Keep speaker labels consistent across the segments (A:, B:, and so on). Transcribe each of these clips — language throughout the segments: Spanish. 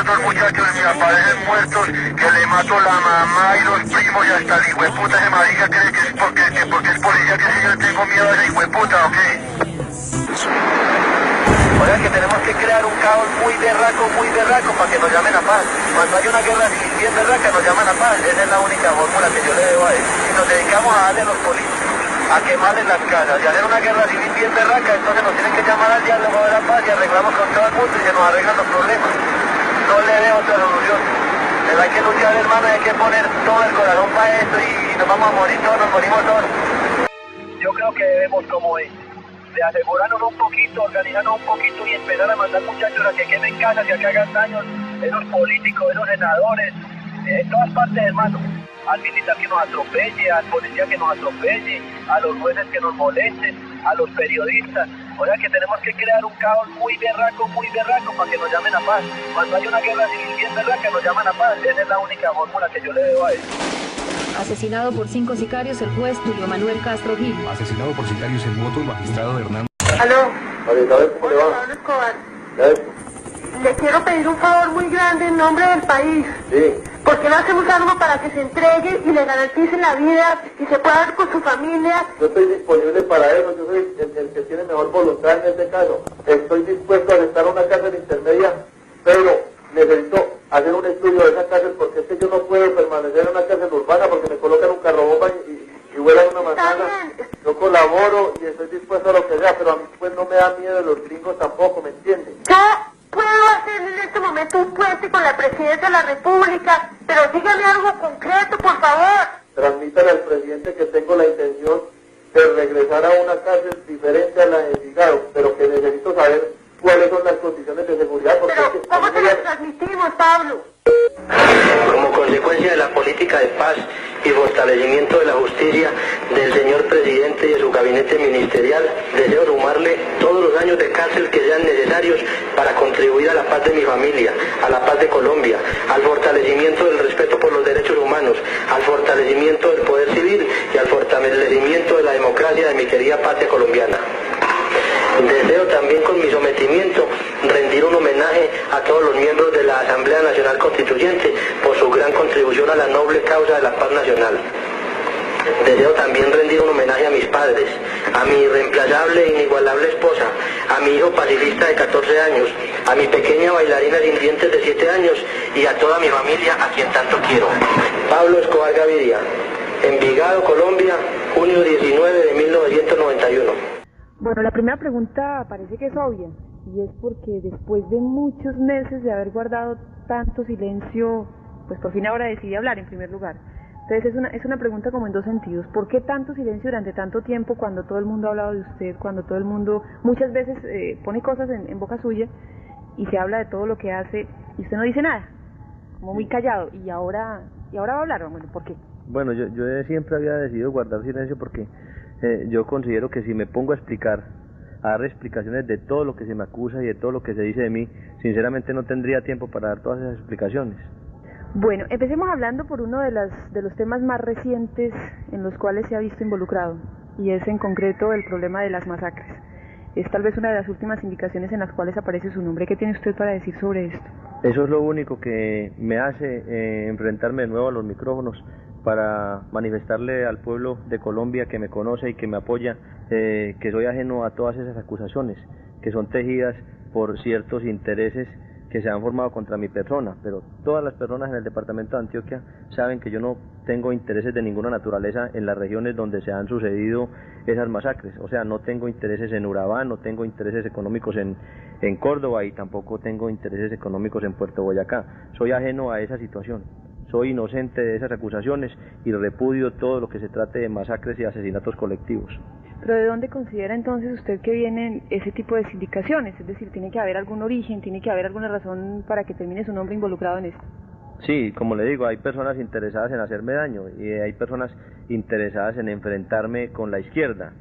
A: dos muchachos de mis aparecen muertos, que le mato la mamá y los primos y hasta el hijueputa ese marica cree que es porque es policía, que si yo le tengo miedo a ese hijueputa, ¿o qué? O sea que tenemos que crear un caos muy berraco para que nos llamen a paz. Cuando hay una guerra civil bien berraca nos llaman a paz. Esa es la única fórmula que yo le debo a él. Si nos dedicamos a darle a los políticos, a quemarles las casas y hacer una guerra civil bien berraca, entonces nos tienen que llamar al diálogo de la paz y arreglamos con todo el mundo y se nos arreglan los problemas. No le veo otra solución. Pero hay que luchar, hermano, hay que poner todo el corazón para esto y nos vamos a morir todos, nos morimos todos. Yo creo que debemos, como de asegurarnos un poquito, organizarnos un poquito y empezar a mandar muchachos a que quemen casas y a que hagan daños, esos políticos, esos senadores, en todas partes, hermano. Al militar que nos atropelle, al policía que nos atropelle, a los jueces que nos molesten, a los periodistas. O sea que tenemos que crear un caos muy berraco para que nos llamen a paz. Cuando hay una guerra civil bien berraca nos llaman a paz. Esa es la única fórmula que yo le debo a él.
B: Asesinado por 5 sicarios el juez Julio Manuel Castro Gil.
C: Asesinado por sicarios en moto el magistrado Hernán.
D: ¿Aló?
A: ¿Cómo le va?
D: Pablo Escobar. Le quiero pedir un favor muy grande en nombre del país.
A: Sí.
D: ¿Por qué no hacemos algo para que se entregue y le garantice la vida y se pueda ver con su familia?
A: Yo estoy disponible para eso, yo soy el que tiene mejor voluntad en este caso. Estoy dispuesto a aceptar una cárcel intermedia, pero necesito hacer un estudio de esa cárcel porque es que yo no puedo permanecer en una cárcel urbana porque me colocan un carro bomba y vuelan una manzana. Yo colaboro y estoy dispuesto a lo que sea, pero a mí pues no me da miedo los gringos tampoco, ¿me entienden?
D: Yo puedo hacer en este momento un puente con la presidencia de la República, pero dígame algo concreto, por favor.
A: Transmítale al presidente que tengo la intención de regresar a una cárcel diferente a la de Envigado, pero que necesito saber cuáles son las condiciones de seguridad. Porque
D: Pero, ¿cómo se las transmitimos, Pablo?
E: Como consecuencia de la política de paz y fortalecimiento de la justicia del señor presidente y de su gabinete ministerial, deseo sumarle todos los años de cárcel que sean necesarios para contribuir a la paz de mi familia, a la paz de Colombia, al fortalecimiento del respeto por los derechos humanos, al fortalecimiento del poder civil y al fortalecimiento de la democracia de mi querida patria colombiana. Deseo también con mi sometimiento rendir un homenaje a todos los miembros de la Asamblea Nacional Constituyente por su gran contribución a la noble causa de la paz nacional. Deseo también rendir un homenaje a mis padres, a mi irreemplazable e inigualable esposa, a mi hijo pacifista de 14 años, a mi pequeña bailarina sin dientes de 7 años y a toda mi familia a quien tanto quiero. Pablo Escobar Gaviria, Envigado, Colombia, junio 19 de 1991.
F: Bueno, la primera pregunta parece que es obvia, y es porque después de muchos meses de haber guardado tanto silencio, pues por fin ahora decidí hablar en primer lugar. Entonces es una pregunta como en dos sentidos. ¿Por qué tanto silencio durante tanto tiempo cuando todo el mundo ha hablado de usted, cuando todo el mundo muchas veces pone cosas en boca suya y se habla de todo lo que hace y usted no dice nada? Como muy callado, y ahora va a hablar. Bueno, ¿por qué?
G: Bueno, yo siempre había decidido guardar silencio porque yo considero que si me pongo a dar explicaciones de todo lo que se me acusa y de todo lo que se dice de mí, sinceramente no tendría tiempo para dar todas esas explicaciones.
F: Bueno, empecemos hablando por uno de los temas más recientes en los cuales se ha visto involucrado, y es en concreto el problema de las masacres. Es tal vez una de las últimas indicaciones en las cuales aparece su nombre. ¿Qué tiene usted para decir sobre esto?
G: Eso es lo único que me hace enfrentarme de nuevo a los micrófonos para manifestarle al pueblo de Colombia que me conoce y que me apoya, que soy ajeno a todas esas acusaciones que son tejidas por ciertos intereses que se han formado contra mi persona, pero todas las personas en el departamento de Antioquia saben que yo no tengo intereses de ninguna naturaleza en las regiones donde se han sucedido esas masacres. O sea, no tengo intereses en Urabá, no tengo intereses económicos en Córdoba y tampoco tengo intereses económicos en Puerto Boyacá. Soy ajeno a esa situación. Soy inocente de esas acusaciones y repudio todo lo que se trate de masacres y asesinatos colectivos.
F: ¿Pero de dónde considera entonces usted que vienen ese tipo de sindicaciones? Es decir, ¿tiene que haber algún origen, tiene que haber alguna razón para que termine su nombre involucrado en esto?
G: Sí, como le digo, hay personas interesadas en hacerme daño y hay personas interesadas en enfrentarme con la izquierda.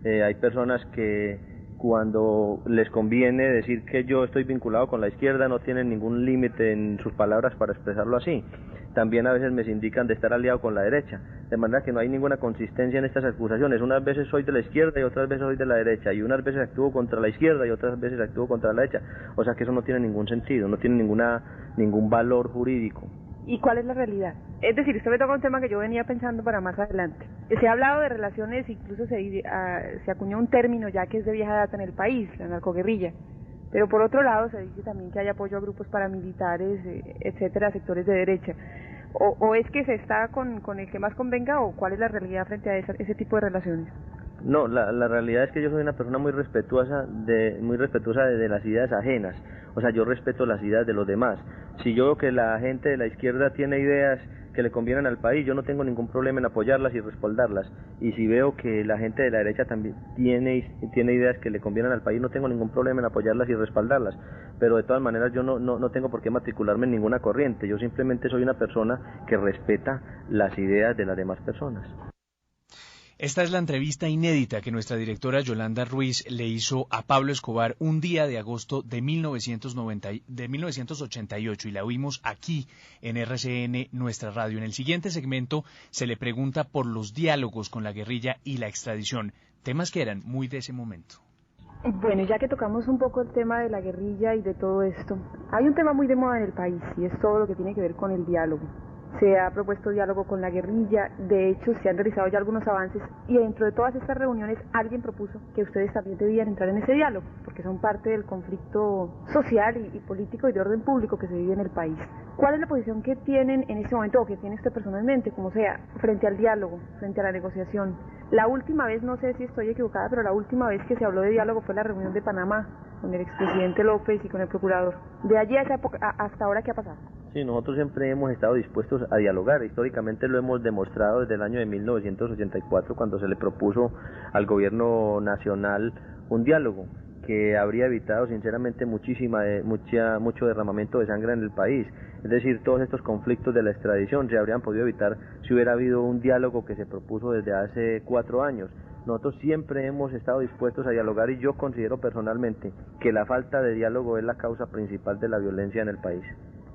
G: Hay personas que cuando les conviene decir que yo estoy vinculado con la izquierda, no tienen ningún límite en sus palabras para expresarlo así. También a veces me indican de estar aliado con la derecha, de manera que no hay ninguna consistencia en estas acusaciones. Unas veces soy de la izquierda y otras veces soy de la derecha, y unas veces actúo contra la izquierda y otras veces actúo contra la derecha. O sea que eso no tiene ningún sentido, no tiene ningún valor jurídico.
F: ¿Y cuál es la realidad? Es decir, usted me toca un tema que yo venía pensando para más adelante. Se ha hablado de relaciones, incluso se acuñó un término ya que es de vieja data en el país, la narcoguerrilla. Pero por otro lado se dice también que hay apoyo a grupos paramilitares, etcétera, sectores de derecha. ¿O es que se está con el que más convenga, o cuál es la realidad frente a ese tipo de relaciones?
G: No, la realidad es que yo soy una persona muy respetuosa de las ideas ajenas. O sea, yo respeto las ideas de los demás. Si yo veo que la gente de la izquierda tiene ideas que le convienen al país, yo no tengo ningún problema en apoyarlas y respaldarlas. Y si veo que la gente de la derecha también tiene ideas que le convienen al país, no tengo ningún problema en apoyarlas y respaldarlas. Pero de todas maneras yo no tengo por qué matricularme en ninguna corriente. Yo simplemente soy una persona que respeta las ideas de las demás personas.
H: Esta es la entrevista inédita que nuestra directora Yolanda Ruiz le hizo a Pablo Escobar un día de agosto de 1988 y la oímos aquí en RCN, nuestra radio. En el siguiente segmento se le pregunta por los diálogos con la guerrilla y la extradición, temas que eran muy de ese momento.
F: Bueno, ya que tocamos un poco el tema de la guerrilla y de todo esto, hay un tema muy de moda en el país y es todo lo que tiene que ver con el diálogo. Se ha propuesto diálogo con la guerrilla, de hecho se han realizado ya algunos avances y dentro de todas estas reuniones alguien propuso que ustedes también debían entrar en ese diálogo, porque son parte del conflicto social y político y de orden público que se vive en el país. ¿Cuál es la posición que tienen en este momento, o que tiene usted personalmente, como sea, frente al diálogo, frente a la negociación? La última vez, no sé si estoy equivocada, pero la última vez que se habló de diálogo fue la reunión de Panamá, con el expresidente López y con el procurador. De allí a esa época, hasta ahora, ¿qué ha pasado?
G: Sí, nosotros siempre hemos estado dispuestos a dialogar. Históricamente lo hemos demostrado desde el año de 1984, cuando se le propuso al gobierno nacional un diálogo que habría evitado sinceramente mucho derramamiento de sangre en el país. Es decir, todos estos conflictos de la extradición se habrían podido evitar si hubiera habido un diálogo que se propuso desde hace 4 años. Nosotros siempre hemos estado dispuestos a dialogar y yo considero personalmente que la falta de diálogo es la causa principal de la violencia en el país.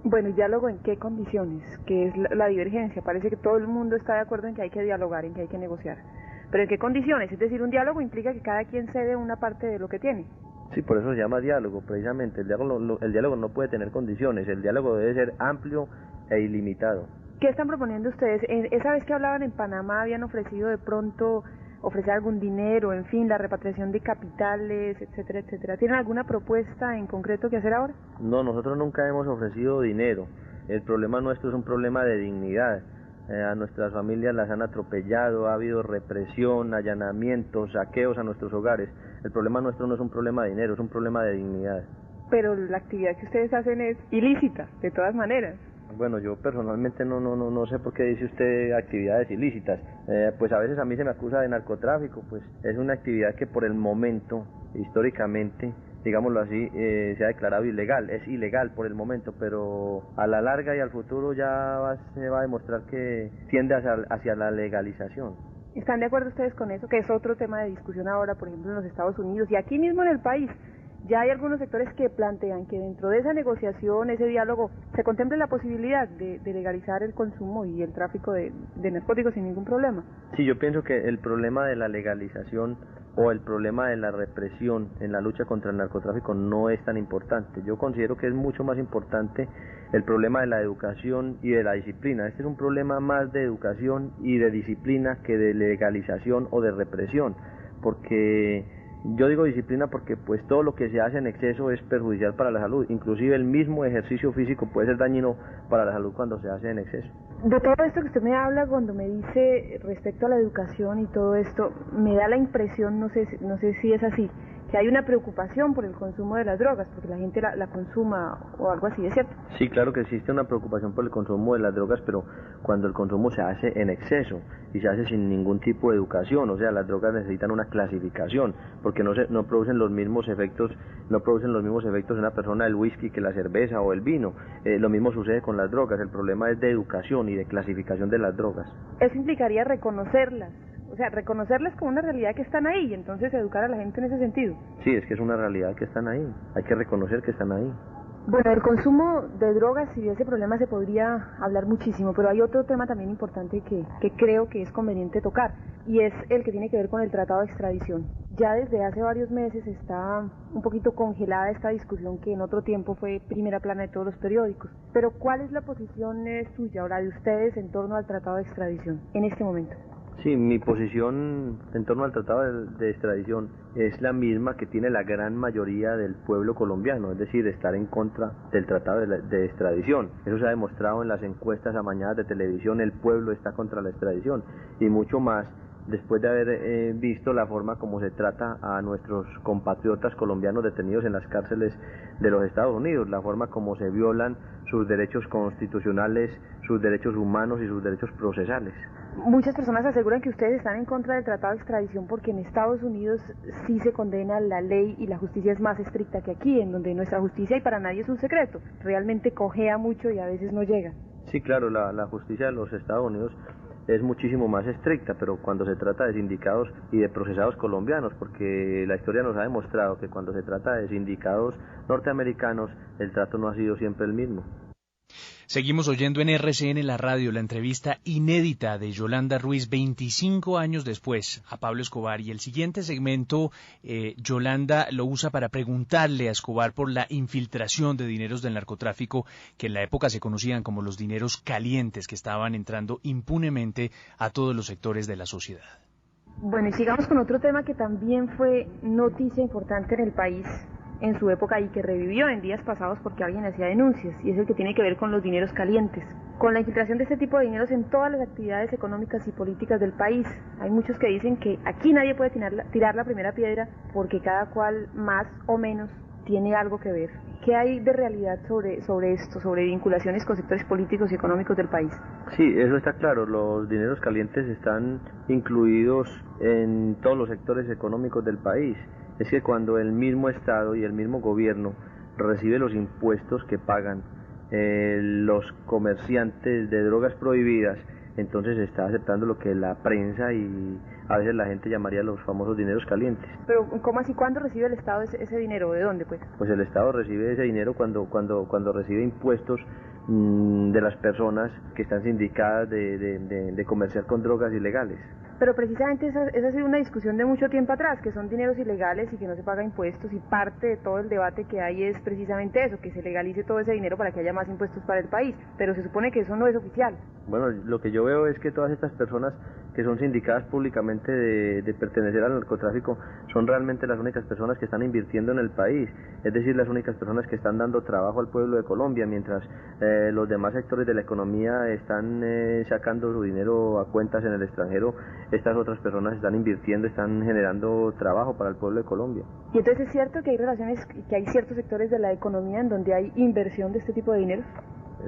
F: Bueno, ¿y diálogo en qué condiciones? ¿Qué es la divergencia? Parece que todo el mundo está de acuerdo en que hay que dialogar, en que hay que negociar. ¿Pero en qué condiciones? Es decir, un diálogo implica que cada quien cede una parte de lo que tiene.
G: Sí, por eso se llama diálogo, precisamente. El diálogo no puede tener condiciones, el diálogo debe ser amplio e ilimitado.
F: ¿Qué están proponiendo ustedes? Esa vez que hablaban en Panamá habían ofrecido de pronto ofrecer algún dinero, en fin, la repatriación de capitales, etcétera, etcétera. ¿Tienen alguna propuesta en concreto que hacer ahora?
G: No, nosotros nunca hemos ofrecido dinero. El problema nuestro es un problema de dignidad. A nuestras familias las han atropellado, ha habido represión, allanamientos, saqueos a nuestros hogares. El problema nuestro no es un problema de dinero, es un problema de dignidad.
F: Pero la actividad que ustedes hacen es ilícita, de todas maneras.
G: Bueno, yo personalmente no sé por qué dice usted actividades ilícitas. Pues a veces a mí se me acusa de narcotráfico, pues es una actividad que por el momento, históricamente, digámoslo así, se ha declarado ilegal. Es ilegal por el momento, pero a la larga y al futuro ya se va a demostrar que tiende hacia la legalización.
F: ¿Están de acuerdo ustedes con eso? Que es otro tema de discusión ahora, por ejemplo, en los Estados Unidos y aquí mismo en el país. Ya hay algunos sectores que plantean que dentro de esa negociación, ese diálogo, se contemple la posibilidad de legalizar el consumo y el tráfico de narcóticos sin ningún problema.
G: Sí, yo pienso que el problema de la legalización o el problema de la represión en la lucha contra el narcotráfico no es tan importante. Yo considero que es mucho más importante el problema de la educación y de la disciplina. Este es un problema más de educación y de disciplina que de legalización o de represión, porque yo digo disciplina porque pues todo lo que se hace en exceso es perjudicial para la salud, inclusive el mismo ejercicio físico puede ser dañino para la salud cuando se hace en exceso.
F: De todo esto que usted me habla, cuando me dice respecto a la educación y todo esto, me da la impresión, no sé si es así, que hay una preocupación por el consumo de las drogas, porque la gente la consuma o algo así, ¿es cierto?
G: Sí, claro que existe una preocupación por el consumo de las drogas, pero cuando el consumo se hace en exceso y se hace sin ningún tipo de educación, o sea, las drogas necesitan una clasificación, porque no producen los mismos efectos en una persona el whisky que la cerveza o el vino. Lo mismo sucede con las drogas, el problema es de educación y de clasificación de las drogas.
F: Eso implicaría reconocerlas, o sea, reconocerles como una realidad que están ahí y entonces educar a la gente en ese sentido.
G: Sí, es que es una realidad que están ahí, hay que reconocer que están ahí.
F: Bueno, el consumo de drogas y de ese problema se podría hablar muchísimo, pero hay otro tema también importante que creo que es conveniente tocar, y es el que tiene que ver con el tratado de extradición. Ya desde hace varios meses está un poquito congelada esta discusión que en otro tiempo fue primera plana de todos los periódicos. Pero ¿cuál es la posición suya o la de ustedes en torno al tratado de extradición en este momento?
G: Sí, mi posición en torno al tratado de extradición es la misma que tiene la gran mayoría del pueblo colombiano, es decir, estar en contra del tratado de extradición. Eso se ha demostrado en las encuestas amañadas de televisión, el pueblo está contra la extradición y mucho más después de haber visto la forma como se trata a nuestros compatriotas colombianos detenidos en las cárceles de los Estados Unidos, la forma como se violan sus derechos constitucionales, sus derechos humanos y sus derechos procesales.
F: Muchas personas aseguran que ustedes están en contra del tratado de extradición porque en Estados Unidos sí se condena la ley y la justicia es más estricta que aquí, en donde nuestra justicia, y para nadie es un secreto, realmente cojea mucho y a veces no llega.
G: Sí, claro, la justicia de los Estados Unidos es muchísimo más estricta, pero cuando se trata de sindicados y de procesados colombianos, porque la historia nos ha demostrado que cuando se trata de sindicados norteamericanos, el trato no ha sido siempre el mismo.
H: Seguimos oyendo en RCN la radio la entrevista inédita de Yolanda Ruiz 25 años después a Pablo Escobar, y el siguiente segmento Yolanda lo usa para preguntarle a Escobar por la infiltración de dineros del narcotráfico que en la época se conocían como los dineros calientes que estaban entrando impunemente a todos los sectores de la sociedad.
F: Bueno, y sigamos con otro tema que también fue noticia importante en el país en su época y que revivió en días pasados porque alguien hacía denuncias, y es el que tiene que ver con los dineros calientes, con la infiltración de este tipo de dineros en todas las actividades económicas y políticas del país. Hay muchos que dicen que aquí nadie puede tirar la primera piedra porque cada cual más o menos tiene algo que ver. ¿Qué hay de realidad sobre esto, sobre vinculaciones con sectores políticos y económicos del país?
G: Sí, eso está claro, los dineros calientes están incluidos en todos los sectores económicos del país. Es que cuando el mismo Estado y el mismo gobierno recibe los impuestos que pagan los comerciantes de drogas prohibidas, entonces se está aceptando lo que la prensa y a veces la gente llamaría los famosos dineros calientes.
F: Pero ¿cómo así? ¿Cuándo recibe el Estado ese dinero? ¿De dónde, pues?
G: Pues el Estado recibe ese dinero cuando recibe impuestos de las personas que están sindicadas de comerciar con drogas ilegales.
F: Pero precisamente esa ha sido una discusión de mucho tiempo atrás, que son dineros ilegales y que no se paga impuestos, y parte de todo el debate que hay es precisamente eso, que se legalice todo ese dinero para que haya más impuestos para el país, pero se supone que eso no es oficial.
G: Bueno, lo que yo veo es que todas estas personas que son sindicadas públicamente de pertenecer al narcotráfico son realmente las únicas personas que están invirtiendo en el país, es decir, las únicas personas que están dando trabajo al pueblo de Colombia, mientras los demás sectores de la economía están sacando su dinero a cuentas en el extranjero. Estas otras personas están invirtiendo, están generando trabajo para el pueblo de Colombia.
F: ¿Y entonces es cierto que hay relaciones, que hay ciertos sectores de la economía en donde hay inversión de este tipo de dinero?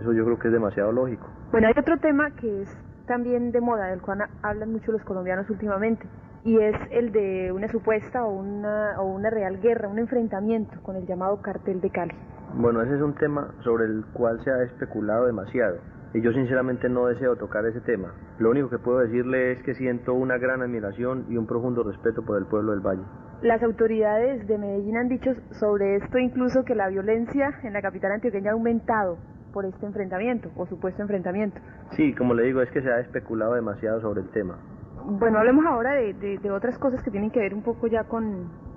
G: Eso yo creo que es demasiado lógico.
F: Bueno, hay otro tema que es también de moda, del cual hablan mucho los colombianos últimamente, y es el de una supuesta o una real guerra, un enfrentamiento con el llamado Cartel de Cali.
G: Bueno, ese es un tema sobre el cual se ha especulado demasiado, y yo sinceramente no deseo tocar ese tema. Lo único que puedo decirle es que siento una gran admiración y un profundo respeto por el pueblo del Valle.
F: Las autoridades de Medellín han dicho sobre esto incluso que la violencia en la capital antioqueña ha aumentado por este enfrentamiento, o supuesto enfrentamiento.
G: Sí, como le digo, es que se ha especulado demasiado sobre el tema.
F: Bueno, hablemos ahora de otras cosas que tienen que ver un poco ya con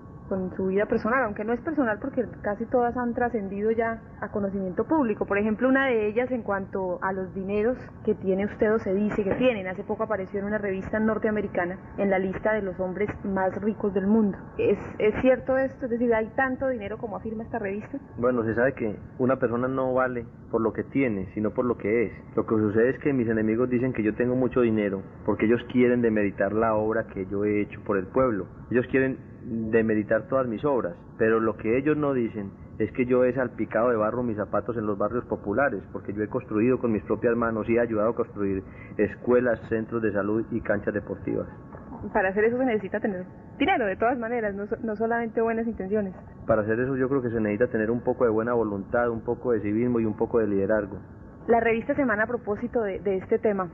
F: su vida personal, aunque no es personal porque casi todas han trascendido ya a conocimiento público. Por ejemplo, una de ellas en cuanto a los dineros que tiene usted o se dice que tienen. Hace poco apareció en una revista norteamericana en la lista de los hombres más ricos del mundo. ¿Es cierto esto? Es decir, ¿hay tanto dinero como afirma esta revista?
G: Bueno, se sabe que una persona no vale por lo que tiene, sino por lo que es. Lo que sucede es que mis enemigos dicen que yo tengo mucho dinero porque ellos quieren demeritar la obra que yo he hecho por el pueblo. Ellos quieren demeritar todas mis obras, pero lo que ellos no dicen es que yo he salpicado de barro mis zapatos en los barrios populares, porque yo he construido con mis propias manos y he ayudado a construir escuelas, centros de salud y canchas deportivas.
F: Para hacer eso se necesita tener dinero, de todas maneras, no solamente buenas intenciones.
G: Para hacer eso yo creo que se necesita tener un poco de buena voluntad, un poco de civismo y un poco de liderazgo.
F: La revista Semana, a propósito de este tema,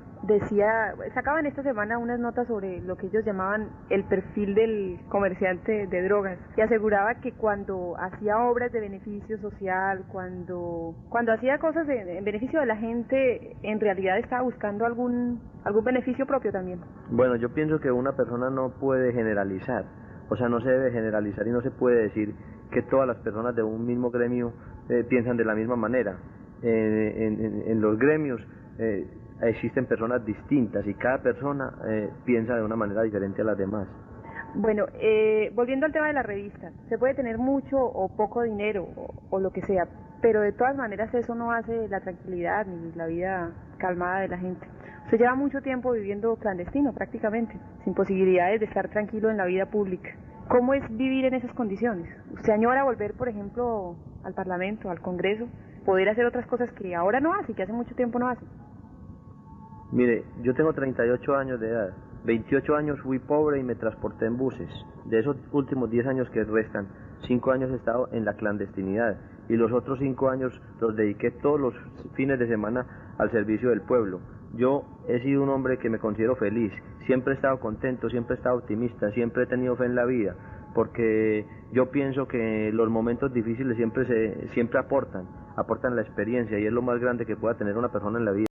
F: sacaban esta semana unas notas sobre lo que ellos llamaban el perfil del comerciante de drogas, y aseguraba que cuando hacía obras de beneficio social, cuando hacía cosas en beneficio de la gente, en realidad estaba buscando algún beneficio propio también.
G: Bueno, yo pienso que una persona no puede generalizar, o sea, no se debe generalizar y no se puede decir que todas las personas de un mismo gremio piensan de la misma manera. En los gremios existen personas distintas y cada persona piensa de una manera diferente a las demás.
F: Bueno, volviendo al tema de la revista, se puede tener mucho o poco dinero o lo que sea, pero de todas maneras eso no hace la tranquilidad ni la vida calmada de la gente. Usted lleva mucho tiempo viviendo clandestino prácticamente, sin posibilidades de estar tranquilo en la vida pública. ¿Cómo es vivir en esas condiciones? ¿Usted añora volver, por ejemplo, al Parlamento, al Congreso, poder hacer otras cosas que ahora no hace, que hace mucho tiempo no hace?
G: Mire, yo tengo 38 años de edad, 28 años fui pobre y me transporté en buses. De esos últimos 10 años que restan, 5 años he estado en la clandestinidad y los otros 5 años los dediqué todos los fines de semana al servicio del pueblo. Yo he sido un hombre que me considero feliz, siempre he estado contento, siempre he estado optimista, siempre he tenido fe en la vida, porque yo pienso que los momentos difíciles siempre aportan la experiencia y es lo más grande que pueda tener una persona en la vida.